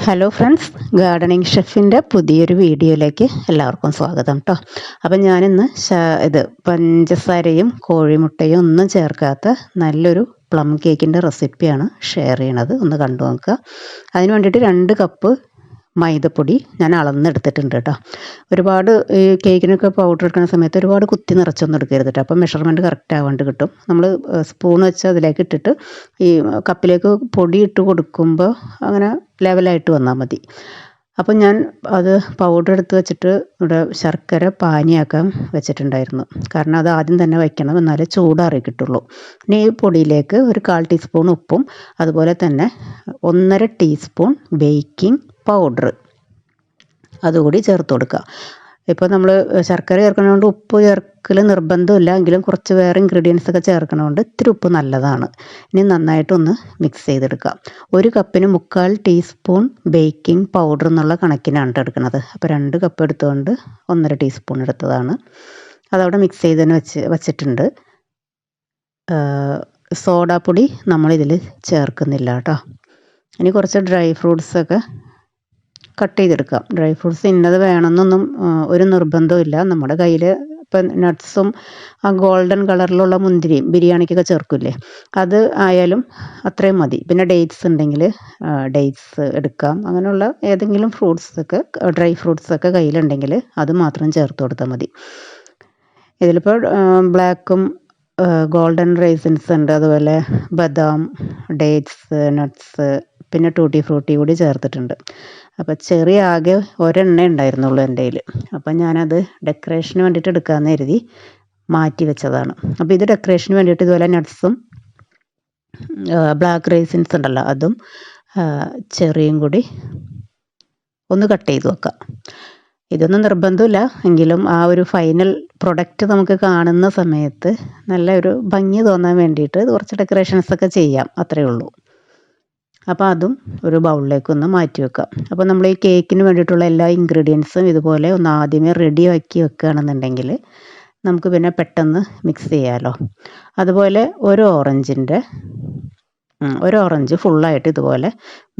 Hello friends, gardening ഷെഫിൻ്റെ പുതിയൊരു വീഡിയോയിലേക്ക് എല്ലാവർക്കും സ്വാഗതം കേട്ടോ. അപ്പം ഞാനിന്ന് ഇത് പഞ്ചസാരയും കോഴിമുട്ടയും ഒന്നും ചേർക്കാത്ത നല്ലൊരു പ്ലം കേക്കിൻ്റെ റെസിപ്പിയാണ് ഷെയർ ചെയ്യണത്. ഒന്ന് കണ്ടു നോക്കുക. അതിന് വേണ്ടിയിട്ട് 2 കപ്പ് മൈദപ്പൊടി ഞാൻ അളന്നെടുത്തിട്ടുണ്ട് കേട്ടോ. ഒരുപാട് ഈ കേക്കിനൊക്കെ പൗഡർ എടുക്കുന്ന സമയത്ത് ഒരുപാട് കുത്തി നിറച്ചൊന്നും എടുക്കരുത് കേട്ടോ. അപ്പം മെഷർമെൻറ്റ് കറക്റ്റ് ആവാണ്ട് കിട്ടും. നമ്മൾ സ്പൂൺ വെച്ച് അതിലേക്ക് ഇട്ടിട്ട് ഈ കപ്പിലേക്ക് പൊടി ഇട്ട് കൊടുക്കുമ്പോൾ അങ്ങനെ ലെവലായിട്ട് വന്നാൽ മതി. അപ്പം ഞാൻ അത് പൗഡർ എടുത്ത് വെച്ചിട്ട് ഇവിടെ ശർക്കര പാനിയാക്കാൻ വെച്ചിട്ടുണ്ടായിരുന്നു. കാരണം അത് ആദ്യം തന്നെ വയ്ക്കണം, എന്നാലേ ചൂടാറി കിട്ടുള്ളൂ. ഇനി ഈ പൊടിയിലേക്ക് ഒരു 1/4 ടീസ്പൂൺ ഉപ്പും അതുപോലെ തന്നെ 1.5 ടീസ്പൂൺ ബേക്കിംഗ് പൗഡർ അതുകൂടി ചേർത്ത് കൊടുക്കുക. ഇപ്പോൾ നമ്മൾ ശർക്കര ചേർക്കണതുകൊണ്ട് ഉപ്പ് ചേർക്കൽ നിർബന്ധമില്ല, എങ്കിലും കുറച്ച് വേറെ ഇൻഗ്രീഡിയൻസ് ഒക്കെ ചേർക്കണതുകൊണ്ട് ഇത്തിരി ഉപ്പ് നല്ലതാണ്. ഇനി നന്നായിട്ടൊന്ന് മിക്സ് ചെയ്തെടുക്കുക. 1 കപ്പിന് 3/4 ടീസ്പൂൺ ബേക്കിംഗ് പൗഡർ എന്നുള്ള കണക്കിനാണ് എടുക്കുന്നത്. അപ്പോൾ 2 കപ്പ് എടുത്തുകൊണ്ട് 1.5 ടീസ്പൂൺ എടുത്തതാണ്. അതവിടെ മിക്സ് ചെയ്തതിന് വച്ചിട്ടുണ്ട്. സോഡാപ്പൊടി നമ്മളിതിൽ ചേർക്കുന്നില്ല കേട്ടോ. ഇനി കുറച്ച് ഡ്രൈ ഫ്രൂട്ട്സൊക്കെ കട്ട് ചെയ്തെടുക്കാം. ഡ്രൈ ഫ്രൂട്ട്സ് ഇന്നത് വേണമെന്നൊന്നും ഒരു നിർബന്ധവും ഇല്ല. നമ്മുടെ കയ്യിൽ ഇപ്പം നട്ട്സും ആ ഗോൾഡൻ കളറിലുള്ള മുന്തിരിയും ബിരിയാണിക്കൊക്കെ ചേർക്കില്ലേ, അത് ആയാലും അത്രയും മതി. പിന്നെ ഡേറ്റ്സ് ഉണ്ടെങ്കിൽ ഡേറ്റ്സ് എടുക്കാം. അങ്ങനെയുള്ള ഏതെങ്കിലും ഫ്രൂട്ട്സൊക്കെ ഡ്രൈ ഫ്രൂട്ട്സൊക്കെ കയ്യിലുണ്ടെങ്കിൽ അത് മാത്രം ചേർത്ത് കൊടുത്താൽ മതി. ഇതിലിപ്പോൾ ബ്ലാക്കും ഗോൾഡൻ റൈസിൻസ് ഉണ്ട്, അതുപോലെ ബദാം, ഡേറ്റ്സ്, നട്ട്സ്, പിന്നെ ടൂട്ടി ഫ്രൂട്ടി കൂടി ചേർത്തിട്ടുണ്ട്. അപ്പോൾ ചെറിയ ആകെ ഒരെണ്ണേ ഉണ്ടായിരുന്നുള്ളൂ എൻ്റെ കയ്യിൽ. അപ്പം ഞാനത് ഡെക്കറേഷന് വേണ്ടിയിട്ട് എടുക്കാമെന്ന് കരുതി മാറ്റി വെച്ചതാണ്. അപ്പോൾ ഇത് ഡെക്കറേഷന് വേണ്ടിയിട്ട് ഇതുപോലെ നട്ട്സും ബ്ലാക്ക് റൈസിൻസ് ഉണ്ടല്ലോ, അതും ചെറിയും കൂടി ഒന്ന് കട്ട് ചെയ്ത് വെക്കാം. ഇതൊന്നും നിർബന്ധമില്ല, എങ്കിലും ആ ഒരു ഫൈനൽ പ്രൊഡക്റ്റ് നമുക്ക് കാണുന്ന സമയത്ത് നല്ല ഒരു ഭംഗി തോന്നാൻ വേണ്ടിയിട്ട് കുറച്ച് ഡെക്കറേഷൻസൊക്കെ ചെയ്യാം, അത്രയേ ഉള്ളൂ. അപ്പോൾ അതും ഒരു ബൗളിലേക്കൊന്ന് മാറ്റി വെക്കാം. അപ്പോൾ നമ്മൾ ഈ കേക്കിന് വേണ്ടിയിട്ടുള്ള എല്ലാ ഇൻഗ്രീഡിയൻസും ഇതുപോലെ ഒന്ന് ആദ്യമേ റെഡിയാക്കി വെക്കുകയാണെന്നുണ്ടെങ്കിൽ നമുക്ക് പിന്നെ പെട്ടെന്ന് മിക്സ് ചെയ്യാമല്ലോ. അതുപോലെ ഒരു ഓറഞ്ച് ഫുള്ളായിട്ട് ഇതുപോലെ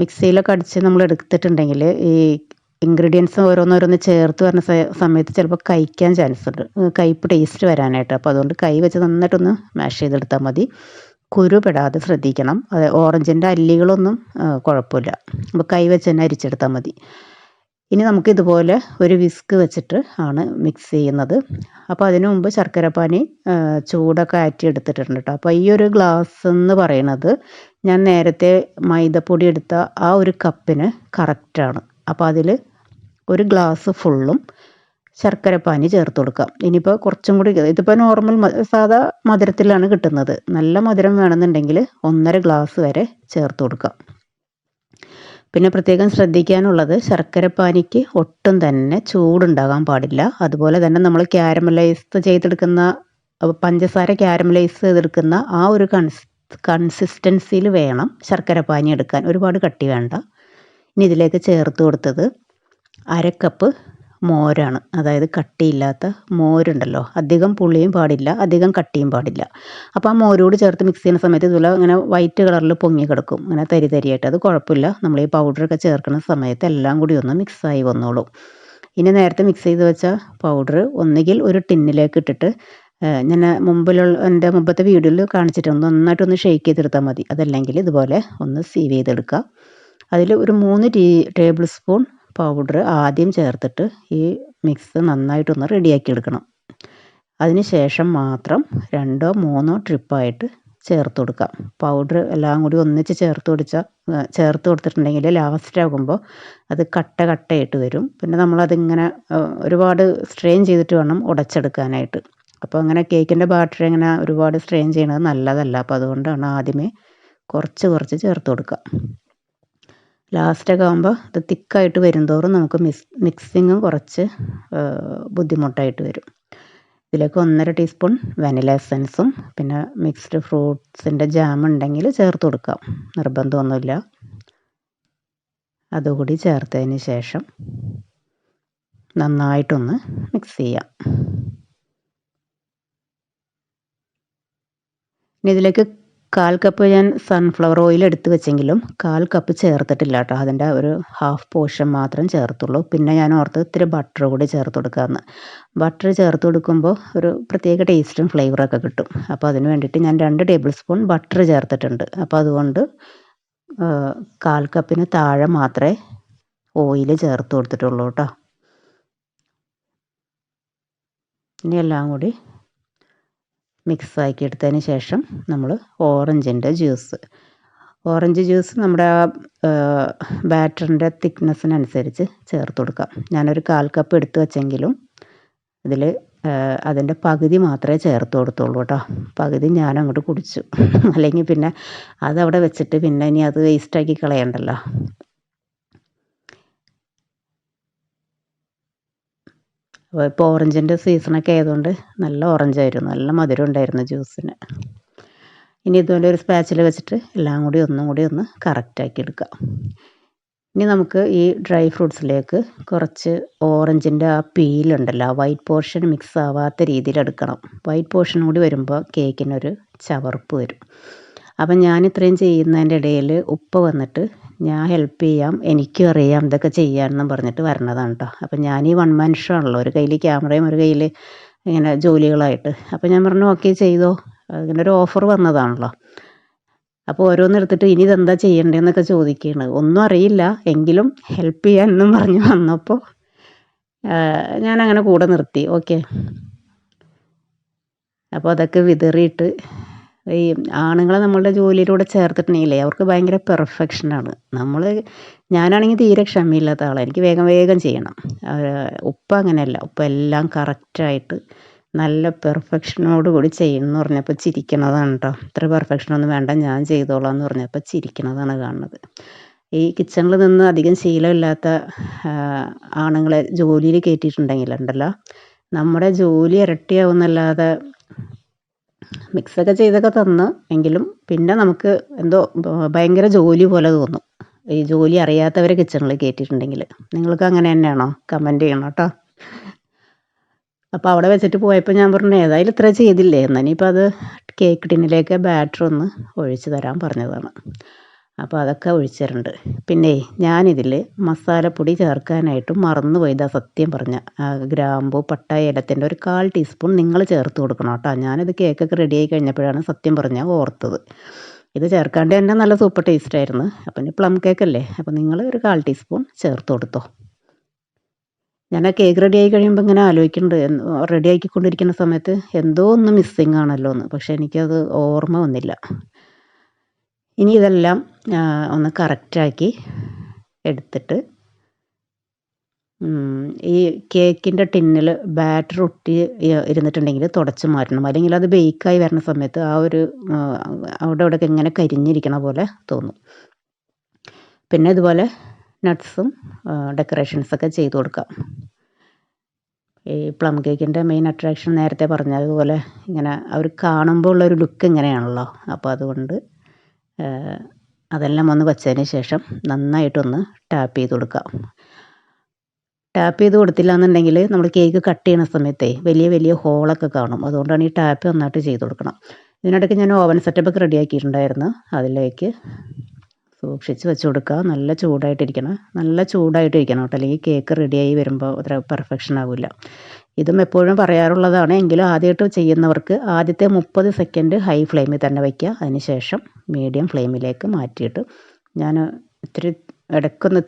മിക്സിയിലൊക്കെ അടിച്ച് നമ്മൾ എടുത്തിട്ടുണ്ടെങ്കിൽ ഈ ഇൻഗ്രീഡിയൻസ് ഓരോന്നോരോന്ന് ചേർത്ത് വരുന്ന സമയത്ത് ചിലപ്പോൾ കഴിക്കാൻ ചാൻസ് ഉണ്ട്, കയ്പ്പ് ടേസ്റ്റ് വരാനായിട്ട്. അപ്പോൾ അതുകൊണ്ട് കൈ വെച്ച് നന്നായിട്ടൊന്ന് മാഷ് ചെയ്തെടുത്താൽ മതി. കുരു പെടാതെ ശ്രദ്ധിക്കണം. അത് ഓറഞ്ചിൻ്റെ അല്ലികളൊന്നും കുഴപ്പമില്ല. അപ്പോൾ കൈ വെച്ച് തന്നെ അരിച്ചെടുത്താൽ മതി. ഇനി നമുക്ക് ഇതുപോലെ ഒരു വിസ്ക് വെച്ചിട്ട് ആണ് മിക്സ് ചെയ്യുന്നത്. അപ്പോൾ അതിനു മുമ്പ് ശർക്കരപ്പാനി ചൂടൊക്കെ ആറ്റി എടുത്തിട്ടുണ്ട് കേട്ടോ. അപ്പോൾ ഈ ഒരു ഗ്ലാസ് എന്ന് പറയുന്നത് ഞാൻ നേരത്തെ മൈദപ്പൊടി എടുത്ത ആ ഒരു കപ്പിന് കറക്റ്റാണ്. അപ്പോൾ അതിൽ ഒരു ഗ്ലാസ് ഫുള്ളും ശർക്കരപ്പാനി ചേർത്ത് കൊടുക്കാം. ഇനിയിപ്പോൾ കുറച്ചും കൂടി, ഇതിപ്പോൾ നോർമൽ സാധാ മധുരത്തിലാണ് കിട്ടുന്നത്. നല്ല മധുരം വേണമെന്നുണ്ടെങ്കിൽ 1.5 ഗ്ലാസ് വരെ ചേർത്ത് കൊടുക്കാം. പിന്നെ പ്രത്യേകം ശ്രദ്ധിക്കാനുള്ളത്, ശർക്കരപ്പാനിക്ക് ഒട്ടും തന്നെ ചൂടുണ്ടാകാൻ പാടില്ല. അതുപോലെ തന്നെ നമ്മൾ ക്യാരമലൈസ് ചെയ്തെടുക്കുന്ന പഞ്ചസാര ക്യാരമലൈസ് ചെയ്തെടുക്കുന്ന ആ ഒരു കൺസിസ്റ്റൻസിയിൽ വേണം ശർക്കരപ്പാനി എടുക്കാൻ. ഒരുപാട് കട്ടി വേണ്ട. ഇനി ഇതിലേക്ക് ചേർത്ത് കൊടുത്തത് 1/2 കപ്പ് മോരാണ്. അതായത് കട്ടിയില്ലാത്ത മോരുണ്ടല്ലോ, അധികം പുളിയും പാടില്ല, അധികം കട്ടിയും പാടില്ല. അപ്പോൾ ആ മോരോട് ചേർത്ത് മിക്സ് ചെയ്യുന്ന സമയത്ത് ഇതുപോലെ അങ്ങനെ വൈറ്റ് കളറിൽ പൊങ്ങി കിടക്കും, അങ്ങനെ തരി തരിയായിട്ട്. അത് കുഴപ്പമില്ല, നമ്മൾ ഈ പൗഡറൊക്കെ ചേർക്കുന്ന സമയത്ത് എല്ലാം കൂടി ഒന്ന് മിക്സായി വന്നോളും. ഇനി നേരത്തെ മിക്സ് ചെയ്ത് വെച്ച പൗഡർ ഒന്നുകിൽ ഒരു ടിന്നിലേക്ക് ഇട്ടിട്ട്, ഞാൻ എൻ്റെ മുമ്പത്തെ വീഡിയോയിൽ കാണിച്ചിട്ടുണ്ട്, നന്നായിട്ടൊന്ന് ഷെയ്ക്ക് ചെയ്തെടുത്താൽ മതി. അതല്ലെങ്കിൽ ഇതുപോലെ ഒന്ന് സീവ് ചെയ്തെടുക്കുക. അതിൽ ഒരു 3 ടേബിൾ സ്പൂൺ പൗഡർ ആദ്യം ചേർത്തിട്ട് ഈ മിക്സ് നന്നായിട്ടൊന്ന് റെഡിയാക്കി എടുക്കണം. അതിന് ശേഷം മാത്രം 2 or 3 ട്രിപ്പായിട്ട് ചേർത്ത് കൊടുക്കാം. പൗഡർ എല്ലാം കൂടി ഒന്നിച്ച് ചേർത്ത് കൊടുത്തിട്ടുണ്ടെങ്കിൽ ലാസ്റ്റ് ആകുമ്പോൾ അത് കട്ടയായിട്ട് വരും. പിന്നെ നമ്മളതിങ്ങനെ ഒരുപാട് സ്ട്രെയിൻ ചെയ്തിട്ട് വേണം ഉടച്ചെടുക്കാനായിട്ട്. അപ്പോൾ അങ്ങനെ കേക്കിൻ്റെ ബാറ്റർ ഇങ്ങനെ ഒരുപാട് സ്ട്രെയിൻ ചെയ്യണത് നല്ലതല്ല. അപ്പോൾ അതുകൊണ്ടാണ് ആദ്യമേ കുറച്ച് ചേർത്ത് കൊടുക്കുക. ലാസ്റ്റൊക്കെ ആകുമ്പോൾ ഇത് തിക്കായിട്ട് വരുംതോറും നമുക്ക് മിക്സിങ്ങും കുറച്ച് ബുദ്ധിമുട്ടായിട്ട് വരും. ഇതിലേക്ക് 1.5 ടീസ്പൂൺ വാനില എസൻസും പിന്നെ മിക്സ്ഡ് ഫ്രൂട്ട്സിൻ്റെ ജാം ഉണ്ടെങ്കിൽ ചേർത്ത് കൊടുക്കാം, നിർബന്ധമൊന്നുമില്ല. അതുകൂടി ചേർത്തതിന് ശേഷം നന്നായിട്ടൊന്ന് മിക്സ് ചെയ്യാം. ഇനി ഇതിലേക്ക് 1/4 കപ്പ് ഞാൻ സൺഫ്ലവർ ഓയിൽ എടുത്ത് വെച്ചെങ്കിലും 1/4 കപ്പ് ചേർത്തിട്ടില്ല കേട്ടോ. അതിൻ്റെ ഒരു ഹാഫ് പോർഷൻ മാത്രം ചേർത്തുള്ളൂ. പിന്നെ ഞാൻ ഓർത്ത് ഇത്തിരി ബട്ടർ കൂടി ചേർത്ത് കൊടുക്കാമെന്ന്. ബട്ടർ ചേർത്ത് കൊടുക്കുമ്പോൾ ഒരു പ്രത്യേക ടേസ്റ്റും ഫ്ലേവറൊക്കെ കിട്ടും. അപ്പോൾ അതിന് വേണ്ടിയിട്ട് ഞാൻ 2 ടേബിൾ സ്പൂൺ ബട്ടർ ചേർത്തിട്ടുണ്ട്. അപ്പോൾ അതുകൊണ്ട് 1/4 കപ്പിന് താഴെ മാത്രമേ ഓയിൽ ചേർത്ത് കൊടുത്തിട്ടുള്ളൂ കേട്ടോ. ഇനി എല്ലാം കൂടി മിക്സാക്കി എടുത്തതിന് ശേഷം നമ്മൾ ഓറഞ്ച് ജ്യൂസ് നമ്മുടെ ബാറ്ററിൻ്റെ തിക്നെസ്സിനനുസരിച്ച് ചേർത്ത് കൊടുക്കാം. ഞാനൊരു 1/4 കപ്പ് എടുത്ത് വെച്ചെങ്കിലും ഇതിൽ അതിൻ്റെ പകുതി മാത്രമേ ചേർത്ത് കൊടുത്തുള്ളൂ കേട്ടോ. പകുതി ഞാൻ അങ്ങോട്ട് കുടിച്ചു. അല്ലെങ്കിൽ പിന്നെ അതവിടെ വെച്ചിട്ട് പിന്നെ ഇനി അത് വേസ്റ്റാക്കി കളയണ്ടല്ലോ. ഇപ്പോൾ ഓറഞ്ചിൻ്റെ സീസണൊക്കെ ആയതുകൊണ്ട് നല്ല ഓറഞ്ചായിരുന്നു, നല്ല മധുരം ഉണ്ടായിരുന്നു ജ്യൂസിന്. ഇനി ഇതുപോലെ ഒരു സ്പാച്ചിൽ വെച്ചിട്ട് എല്ലാം കൂടി ഒന്നും കൂടി ഒന്ന് കറക്റ്റാക്കി എടുക്കാം. ഇനി നമുക്ക് ഈ ഡ്രൈ ഫ്രൂട്ട്സിലേക്ക് കുറച്ച് ഓറഞ്ചിൻ്റെ ആ പീലുണ്ടല്ലോ, ആ വൈറ്റ് പോർഷൻ മിക്സ് ആവാത്ത രീതിയിൽ എടുക്കണം. വൈറ്റ് പോർഷൻ കൂടി വരുമ്പോൾ കേക്കിനൊരു ചവർപ്പ് വരും. അപ്പം ഞാൻ ഇത്രയും ചെയ്യുന്നതിൻ്റെ ഇടയിൽ ഉപ്പ വന്നിട്ട് ഞാൻ ഹെൽപ്പ് ചെയ്യാം, എനിക്കും അറിയാം ഇതൊക്കെ ചെയ്യാമെന്നും പറഞ്ഞിട്ട് വരണതാണ് കേട്ടോ. അപ്പം ഞാൻ ഈ വൺ മാൻ ഷോ ആണല്ലോ, ഒരു കയ്യിൽ ക്യാമറയും ഒരു കയ്യിൽ ഇങ്ങനെ ജോലികളായിട്ട്. അപ്പം ഞാൻ പറഞ്ഞു ഓക്കെ ചെയ്തോ, അങ്ങനെ ഒരു ഓഫർ വന്നതാണല്ലോ. അപ്പോൾ ഓരോന്നെടുത്തിട്ട് ഇനി ഇതെന്താ ചെയ്യേണ്ടതെന്നൊക്കെ ചോദിക്കുകയാണ്. ഒന്നും അറിയില്ല എങ്കിലും ഹെൽപ്പ് ചെയ്യാമെന്നും പറഞ്ഞ് വന്നപ്പോൾ ഞാനങ്ങനെ കൂടെ നിർത്തി. ഓക്കെ. അപ്പോൾ അതൊക്കെ വിതറിയിട്ട് ഈ ആണുങ്ങളെ നമ്മളുടെ ജോലിയിലൂടെ ചേർത്തിട്ടുണ്ടെങ്കിലേ അവർക്ക് ഭയങ്കര പെർഫെക്ഷനാണ്. ഞാനാണെങ്കിൽ തീരെ ക്ഷമയില്ലാത്ത ആളാണ്, എനിക്ക് വേഗം വേഗം ചെയ്യണം. ഉപ്പ അങ്ങനെയല്ല, ഉപ്പ എല്ലാം കറക്റ്റായിട്ട് നല്ല പെർഫെക്ഷനോട് കൂടി ചെയ്യുമെന്ന് പറഞ്ഞപ്പോൾ ചിരിക്കണതാണ് കേട്ടോ. ഇത്ര പെർഫെക്ഷനൊന്നും വേണ്ട, ഞാൻ ചെയ്തോളാം എന്ന് പറഞ്ഞപ്പോൾ ചിരിക്കണതാണ് കാണുന്നത്. ഈ കിച്ചണിൽ നിന്ന് അധികം ശീലമില്ലാത്ത ആണുങ്ങളെ ജോലിയിൽ കയറ്റിയിട്ടുണ്ടെങ്കിലുണ്ടല്ലോ, നമ്മുടെ ജോലി ഇരട്ടിയാവുന്നല്ലാതെ മിക്സൊക്കെ ചെയ്തൊക്കെ തന്ന് എങ്കിലും പിന്നെ നമുക്ക് എന്തോ ഭയങ്കര ജോലി പോലെ തോന്നും ഈ ജോലി അറിയാത്തവരെ കിച്ചണിൽ കയറ്റിയിട്ടുണ്ടെങ്കിൽ. നിങ്ങൾക്ക് അങ്ങനെ തന്നെയാണോ? കമൻറ്റ് ചെയ്യണം കേട്ടോ. അപ്പോൾ അവിടെ വെച്ചിട്ട് പോയപ്പോൾ ഞാൻ പറഞ്ഞു ഏതായാലും ഇത്ര ചെയ്തില്ലേ, എന്നാനിപ്പോൾ അത് കേക്ക് ടിന്നിലേക്ക് ബാറ്റർ ഒന്ന് ഒഴിച്ച് തരാൻ പറഞ്ഞതാണ്. അപ്പോൾ അതൊക്കെ ഒഴിച്ച് തരുന്നുണ്ട്. പിന്നെ ഞാനിതിൽ മസാലപ്പൊടി ചേർക്കാനായിട്ട് മറന്നുപോയതാ സത്യം പറഞ്ഞ. ഗ്രാമ്പൂ പട്ട ഏലത്തിൻ്റെ ഒരു 1/4 ടീസ്പൂൺ നിങ്ങൾ ചേർത്ത് കൊടുക്കണം കേട്ടോ. ഞാനിത് കേക്കൊക്കെ റെഡിയായി കഴിഞ്ഞപ്പോഴാണ് സത്യം പറഞ്ഞാൽ ഓർത്തത്. ഇത് ചേർക്കാണ്ട് തന്നെ നല്ല സൂപ്പർ ടേസ്റ്റായിരുന്നു. അപ്പം ഇനി പ്ലം കേക്കല്ലേ, അപ്പം നിങ്ങൾ ഒരു 1/4 ടീസ്പൂൺ ചേർത്ത് കൊടുത്തോ. ഞാൻ ആ കേക്ക് റെഡിയായി കഴിയുമ്പോൾ ഇങ്ങനെ ആലോചിക്കുന്നുണ്ട്, റെഡിയാക്കിക്കൊണ്ടിരിക്കുന്ന സമയത്ത് എന്തോ ഒന്ന് മിസ്സിങ് ആണല്ലോ എന്ന്. പക്ഷെ എനിക്കത് ഓർമ്മ വന്നില്ല. ഇനി ഇതെല്ലാം ഒന്ന് കറക്റ്റാക്കി എടുത്തിട്ട് ഈ കേക്കിൻ്റെ ടിന്നിൽ ബാറ്റർ ഒട്ടി ഇരുന്നിട്ടുണ്ടെങ്കിൽ തുടച്ച് മാറ്റണം. അല്ലെങ്കിൽ അത് ബേക്കായി വരുന്ന സമയത്ത് ആ ഒരു അവിടെ ഇവിടെയൊക്കെ ഇങ്ങനെ കരിഞ്ഞിരിക്കണ പോലെ തോന്നും. പിന്നെ ഇതുപോലെ നട്ട്സും ഡെക്കറേഷൻസൊക്കെ ചെയ്ത് കൊടുക്കാം. ഈ പ്ലം കേക്കിൻ്റെ മെയിൻ അട്രാക്ഷൻ നേരത്തെ പറഞ്ഞതുപോലെ ഇങ്ങനെ അവർ കാണുമ്പോൾ ഉള്ളൊരു ലുക്ക് ഇങ്ങനെയാണല്ലോ. അപ്പോൾ അതുകൊണ്ട് അതെല്ലാം ഒന്ന് വച്ചതിന് ശേഷം നന്നായിട്ടൊന്ന് ടാപ്പ് ചെയ്ത് കൊടുക്കാം. ടാപ്പ് ചെയ്ത് കൊടുത്തില്ല എന്നുണ്ടെങ്കിൽ നമ്മൾ കേക്ക് കട്ട് ചെയ്യുന്ന സമയത്തേ വലിയ വലിയ ഹോളൊക്കെ കാണും. അതുകൊണ്ടാണ് ഈ ടാപ്പ് നന്നായിട്ട് ചെയ്ത് കൊടുക്കണം. ഇതിനിടയ്ക്ക് ഞാൻ ഓവൻ സെറ്റപ്പൊക്കെ റെഡിയാക്കിയിട്ടുണ്ടായിരുന്നു. അതിലേക്ക് സൂക്ഷിച്ച് വെച്ച് കൊടുക്കുക. നല്ല ചൂടായിട്ടിരിക്കണം കേട്ടോ, അല്ലെങ്കിൽ കേക്ക് റെഡിയായി വരുമ്പോൾ അത്ര പെർഫെക്ഷൻ ആവില്ല. ഇതും എപ്പോഴും പറയാറുള്ളതാണ്, എങ്കിലും ആദ്യമായിട്ട് ചെയ്യുന്നവർക്ക് ആദ്യത്തെ 30 സെക്കൻഡ് ഹൈ ഫ്ലെയിമിൽ തന്നെ വയ്ക്കുക. അതിന് ശേഷം മീഡിയം ഫ്ലെയിമിലേക്ക് മാറ്റിയിട്ട് ഞാൻ ഇടയ്ക്കൊന്ന്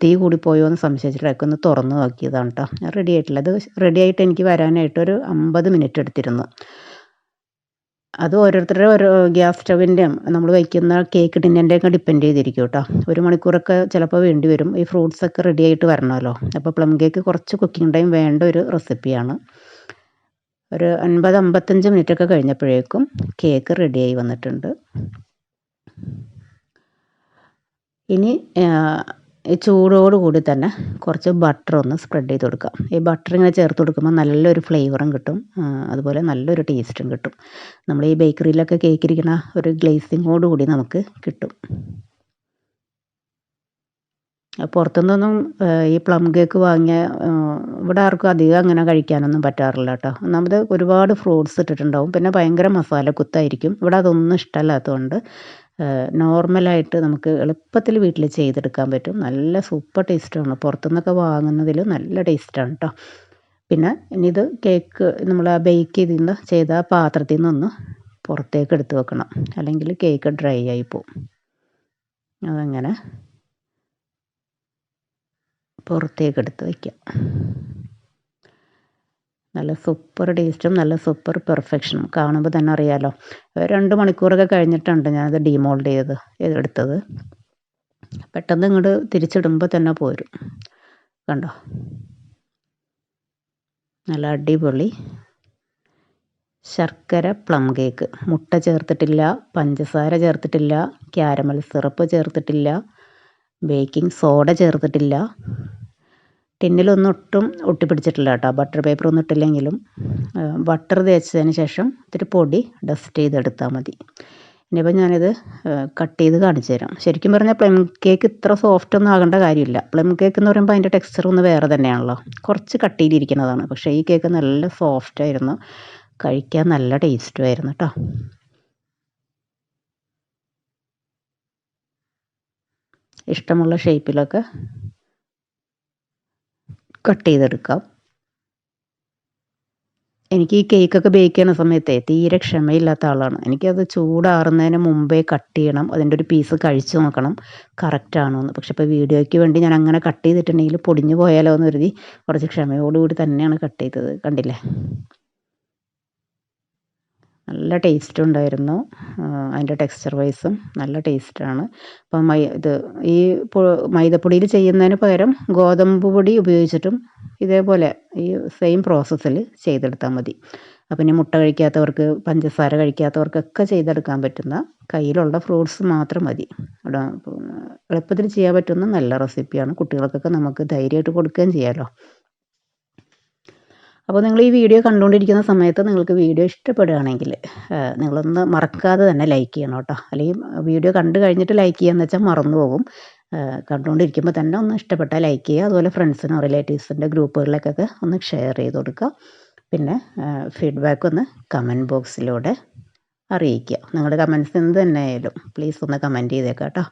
തീ കൂടിപ്പോയോ എന്ന് സംശയിച്ചിട്ട് ഇടയ്ക്കൊന്ന് തുറന്ന് നോക്കിയതാണ് കേട്ടോ. റെഡി ആയിട്ടില്ല. അത് റെഡി ആയിട്ട് എനിക്ക് വരാനായിട്ടൊരു 50 മിനിറ്റ് എടുത്തിരുന്നു. അത് ഓരോരുത്തരുടെ ഓരോ ഗ്യാസ് സ്റ്റവിൻ്റെയും നമ്മൾ വയ്ക്കുന്ന കേക്ക് ടിന്നിൻ്റെയൊക്കെ ഡിപ്പെൻഡ് ചെയ്തിരിക്കും കേട്ടോ. 1 മണിക്കൂറൊക്കെ ചിലപ്പോൾ വേണ്ടി വരും. ഈ ഫ്രൂട്ട്സൊക്കെ റെഡി ആയിട്ട് വരണമല്ലോ. അപ്പോൾ പ്ലം കേക്ക് കുറച്ച് കുക്കിംഗ് ടൈം വേണ്ട ഒരു റെസിപ്പിയാണ്. ഒരു 50-55 മിനിറ്റൊക്കെ കഴിഞ്ഞപ്പോഴേക്കും കേക്ക് റെഡിയായി വന്നിട്ടുണ്ട്. ഇനി ഈ ചൂടോടുകൂടി തന്നെ കുറച്ച് ബട്ടർ ഒന്ന് സ്പ്രെഡ് ചെയ്ത് കൊടുക്കാം. ഈ ബട്ടർ ഇങ്ങനെ ചേർത്ത് കൊടുക്കുമ്പോൾ നല്ലൊരു ഫ്ലേവറും കിട്ടും, അതുപോലെ നല്ലൊരു ടേസ്റ്റും കിട്ടും. നമ്മൾ ഈ ബേക്കറിയിലൊക്കെ കേക്ക് ഇരിക്കുന്ന ഒരു ഗ്ലേസിങ്ങോട് കൂടി നമുക്ക് കിട്ടും. പുറത്തുനിന്നൊന്നും ഈ പ്ലം കേക്ക് വാങ്ങിയ ഇവിടെ ആർക്കും അധികം അങ്ങനെ കഴിക്കാനൊന്നും പറ്റാറില്ല കേട്ടോ. ഒന്നാമത് ഒരുപാട് ഫ്രൂട്ട്സ് ഇട്ടിട്ടുണ്ടാവും, പിന്നെ ഭയങ്കര മസാലക്കുത്തായിരിക്കും. ഇവിടെ അതൊന്നും ഇഷ്ടമല്ലാത്തതുകൊണ്ട് നോർമലായിട്ട് നമുക്ക് എളുപ്പത്തിൽ വീട്ടിൽ ചെയ്തെടുക്കാൻ പറ്റും. നല്ല സൂപ്പർ ടേസ്റ്റാണ്. പുറത്തുനിന്നൊക്കെ വാങ്ങുന്നതിൽ നല്ല ടേസ്റ്റാണ് കേട്ടോ. പിന്നെ ഇനി ഇത് കേക്ക് നമ്മൾ ആ ബേക്ക് ചെയ്ത പാത്രത്തിൽ നിന്നൊന്ന് പുറത്തേക്ക് എടുത്ത് വെക്കണം, അല്ലെങ്കിൽ കേക്ക് ഡ്രൈ ആയി പോവും. അതങ്ങനെ പുറത്തേക്ക് എടുത്ത് വയ്ക്കാം. നല്ല സൂപ്പർ ടേസ്റ്റും നല്ല സൂപ്പർ പെർഫെക്ഷനും കാണുമ്പോൾ തന്നെ അറിയാമല്ലോ. 2 മണിക്കൂറൊക്കെ കഴിഞ്ഞിട്ടുണ്ട് ഞാനത് ഡീമോൾഡ് എടുത്തത്. പെട്ടെന്ന് ഇങ്ങോട്ട് തിരിച്ചിടുമ്പോൾ തന്നെ പോരും. കണ്ടോ, നല്ല അടിപൊളി ശർക്കര പ്ലം കേക്ക്. മുട്ട ചേർത്തിട്ടില്ല, പഞ്ചസാര ചേർത്തിട്ടില്ല, ക്യാരമൽ സിറപ്പ് ചേർത്തിട്ടില്ല, ബേക്കിംഗ് സോഡ ചേർത്തിട്ടില്ല. ടിന്നിലൊന്നും ഒട്ടും ഒട്ടിപ്പിടിച്ചിട്ടില്ല കേട്ടോ. ബട്ടർ പേപ്പർ ഒന്നും ഇട്ടില്ലെങ്കിലും ബട്ടർ തേച്ചതിന് ശേഷം ഇത്തിരി പൊടി ഡസ്റ്റ് ചെയ്തെടുത്താൽ മതി. ഇനിയിപ്പോൾ ഞാനിത് കട്ട് ചെയ്ത് കാണിച്ചു തരാം. ശരിക്കും പറഞ്ഞാൽ പ്ലം കേക്ക് ഇത്ര സോഫ്റ്റ് ഒന്നും ആകേണ്ട കാര്യമില്ല. പ്ലം കേക്ക് എന്ന് പറയുമ്പോൾ അതിൻ്റെ ടെക്സ്ചർ ഒന്ന് വേറെ തന്നെയാണല്ലോ, കുറച്ച് കട്ടിയിലിരിക്കുന്നതാണ്. പക്ഷേ ഈ കേക്ക് നല്ല സോഫ്റ്റായിരുന്നു, കഴിക്കാൻ നല്ല ടേസ്റ്റും ആയിരുന്നു കേട്ടോ. ഇഷ്ടമുള്ള ഷേപ്പിലൊക്കെ കട്ട് ചെയ്തെടുക്കാം. എനിക്ക് ഈ കേക്കൊക്കെ ബേക്ക് ചെയ്യുന്ന സമയത്തെ തീരെ ക്ഷമയില്ലാത്ത ആളാണ്. എനിക്കത് ചൂടാറുന്നതിന് മുമ്പേ കട്ട് ചെയ്യണം, അതിൻ്റെ ഒരു പീസ് കഴിച്ച് നോക്കണം കറക്റ്റാണോ എന്ന്. പക്ഷെ ഇപ്പോൾ വീഡിയോയ്ക്ക് വേണ്ടി ഞാൻ അങ്ങനെ കട്ട് ചെയ്തിട്ടുണ്ടെങ്കിൽ പൊടിഞ്ഞു പോയാലോ എന്ന് കരുതി കുറച്ച് ക്ഷമയോടുകൂടി തന്നെയാണ് കട്ട് ചെയ്തത്. കണ്ടില്ലേ, നല്ല ടേസ്റ്റും ഉണ്ടായിരുന്നു. അതിൻ്റെ ടെക്സ്ചർ വൈസും നല്ല ടേസ്റ്റാണ്. അപ്പം ഈ മൈദപ്പൊടിയിൽ ചെയ്യുന്നതിന് പകരം ഗോതമ്പ് പൊടി ഉപയോഗിച്ചിട്ടും ഇതേപോലെ ഈ സെയിം പ്രോസസ്സിൽ ചെയ്തെടുത്താൽ മതി. അപ്പം ഇനി മുട്ട കഴിക്കാത്തവർക്ക്, പഞ്ചസാര കഴിക്കാത്തവർക്കൊക്കെ ചെയ്തെടുക്കാൻ പറ്റുന്ന, കയ്യിലുള്ള ഫ്രൂട്ട്സ് മാത്രം മതി. എളുപ്പത്തിൽ ചെയ്യാൻ പറ്റുന്ന നല്ല റെസിപ്പിയാണ്. കുട്ടികൾക്കൊക്കെ നമുക്ക് ധൈര്യമായിട്ട് കൊടുക്കുകയും ചെയ്യാമല്ലോ. അപ്പോൾ നിങ്ങൾ ഈ വീഡിയോ കണ്ടുകൊണ്ടിരിക്കുന്ന സമയത്ത് നിങ്ങൾക്ക് വീഡിയോ ഇഷ്ടപ്പെടുകയാണെങ്കിൽ നിങ്ങളൊന്ന് മറക്കാതെ തന്നെ ലൈക്ക് ചെയ്യണം കേട്ടോ. അല്ലെങ്കിൽ വീഡിയോ കണ്ടു കഴിഞ്ഞിട്ട് ലൈക്ക് ചെയ്യാന്ന് വെച്ചാൽ മറന്നു പോകും. കണ്ടുകൊണ്ടിരിക്കുമ്പോൾ തന്നെ ഒന്ന് ഇഷ്ടപ്പെട്ടാൽ ലൈക്ക് ചെയ്യുക. അതുപോലെ ഫ്രണ്ട്സിനോ റിലേറ്റീവ്സിൻ്റെ ഗ്രൂപ്പുകളിലേക്കൊക്കെ ഒന്ന് ഷെയർ ചെയ്ത് കൊടുക്കുക. പിന്നെ ഫീഡ്ബാക്ക് ഒന്ന് കമൻറ്റ് ബോക്സിലൂടെ അറിയിക്കുക. നിങ്ങളുടെ കമൻറ്റ്സ് എന്ത് തന്നെ ആയാലും പ്ലീസ് ഒന്ന് കമൻറ്റ് ചെയ്തേക്കാം കേട്ടോ.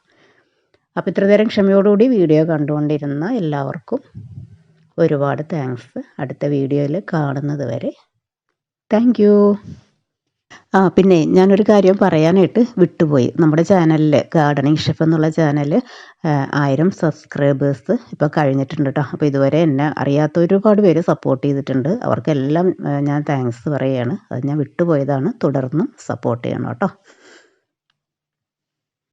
അപ്പോൾ ഇത്ര നേരം ക്ഷമയോടുകൂടി വീഡിയോ കണ്ടുകൊണ്ടിരുന്ന എല്ലാവർക്കും ഒരുപാട് താങ്ക്സ്. അടുത്ത വീഡിയോയിൽ കാണുന്നത് വരെ താങ്ക് യു. പിന്നെ ഞാനൊരു കാര്യം പറയാനായിട്ട് വിട്ടുപോയി. നമ്മുടെ ചാനലിൽ ഗാർഡനിങ് ഷെഫ് എന്നുള്ള ചാനൽ 1000 സബ്സ്ക്രൈബേഴ്സ് ഇപ്പോൾ കഴിഞ്ഞിട്ടുണ്ട് കേട്ടോ. അപ്പോൾ ഇതുവരെ എന്നെ അറിയാത്ത ഒരുപാട് പേര് സപ്പോർട്ട് ചെയ്തിട്ടുണ്ട്. അവർക്കെല്ലാം ഞാൻ താങ്ക്സ് പറയുകയാണ്. അത് ഞാൻ വിട്ടുപോയതാണ്. തുടർന്നും സപ്പോർട്ട് ചെയ്യണം കേട്ടോ.